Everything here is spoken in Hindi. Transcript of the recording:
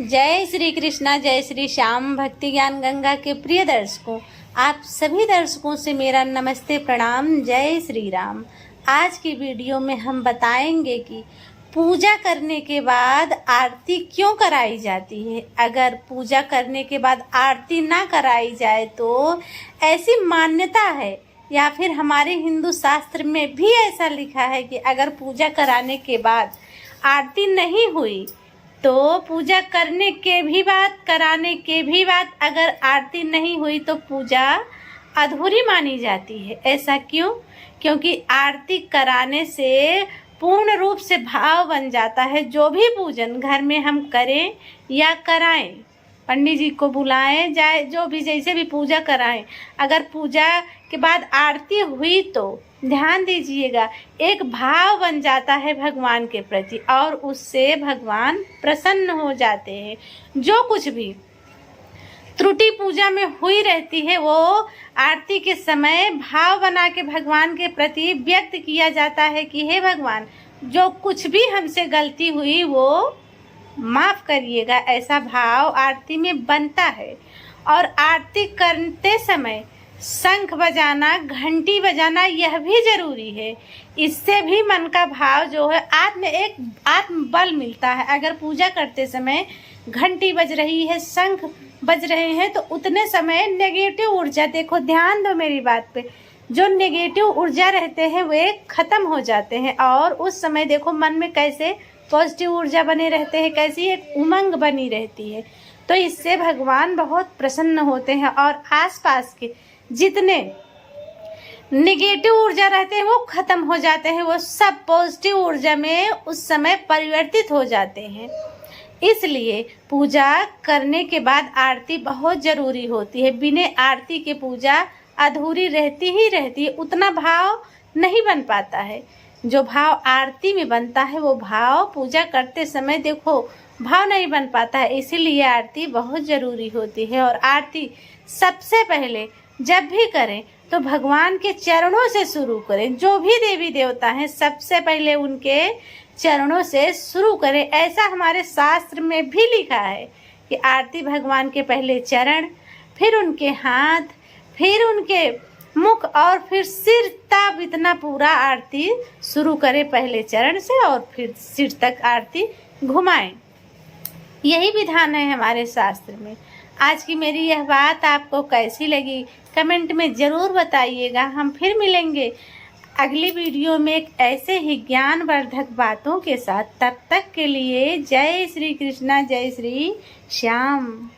जय श्री कृष्णा, जय श्री श्याम। भक्ति ज्ञान गंगा के प्रिय दर्शकों, आप सभी दर्शकों से मेरा नमस्ते, प्रणाम, जय श्री राम। आज की वीडियो में हम बताएंगे कि पूजा करने के बाद आरती क्यों कराई जाती है। अगर पूजा करने के बाद आरती ना कराई जाए तो ऐसी मान्यता है या फिर हमारे हिंदू शास्त्र में भी ऐसा लिखा है कि अगर पूजा कराने के बाद आरती नहीं हुई तो पूजा करने के भी बाद, कराने के भी बाद अगर आरती नहीं हुई तो पूजा अधूरी मानी जाती है। ऐसा क्यों? क्योंकि आरती कराने से पूर्ण रूप से भाव बन जाता है। जो भी पूजन घर में हम करें या कराएं, पंडित जी को बुलाएं, जाए जो भी जैसे भी पूजा कराएं, अगर पूजा के बाद आरती हुई तो ध्यान दीजिएगा, एक भाव बन जाता है भगवान के प्रति और उससे भगवान प्रसन्न हो जाते हैं। जो कुछ भी त्रुटि पूजा में हुई रहती है वो आरती के समय भाव बना के भगवान के प्रति व्यक्त किया जाता है कि हे भगवान, जो कुछ भी हमसे गलती हुई वो माफ करिएगा। ऐसा भाव आरती में बनता है। और आरती करते समय शंख बजाना, घंटी बजाना यह भी जरूरी है। इससे भी मन का भाव जो है आत्म बल मिलता है। अगर पूजा करते समय घंटी बज रही है, शंख बज रहे हैं तो उतने समय नेगेटिव ऊर्जा, देखो ध्यान दो मेरी बात पे, जो नेगेटिव ऊर्जा रहते हैं वे खत्म हो जाते हैं और उस समय देखो मन में कैसे पॉजिटिव ऊर्जा बने रहते हैं, कैसी एक उमंग बनी रहती है। तो इससे भगवान बहुत प्रसन्न होते हैं और आसपास के जितने नेगेटिव ऊर्जा रहते हैं वो खत्म हो जाते हैं, वो सब पॉजिटिव ऊर्जा में उस समय परिवर्तित हो जाते हैं। इसलिए पूजा करने के बाद आरती बहुत ज़रूरी होती है। बिना आरती के पूजा अधूरी रहती ही रहती है, उतना भाव नहीं बन पाता है। जो भाव आरती में बनता है वो भाव पूजा करते समय देखो भाव नहीं बन पाता है। इसीलिए आरती बहुत ज़रूरी होती है। और आरती सबसे पहले जब भी करें तो भगवान के चरणों से शुरू करें। जो भी देवी देवता हैं सबसे पहले उनके चरणों से शुरू करें। ऐसा हमारे शास्त्र में भी लिखा है कि आरती भगवान के पहले चरण, फिर उनके हाथ, फिर उनके मुख और फिर सिर तक, इतना पूरा आरती शुरू करें पहले चरण से और फिर सिर तक आरती घुमाएं। यही विधान है हमारे शास्त्र में। आज की मेरी यह बात आपको कैसी लगी कमेंट में ज़रूर बताइएगा। हम फिर मिलेंगे अगली वीडियो में एक ऐसे ही ज्ञानवर्धक बातों के साथ। तब तक के लिए जय श्री कृष्णा, जय श्री श्याम।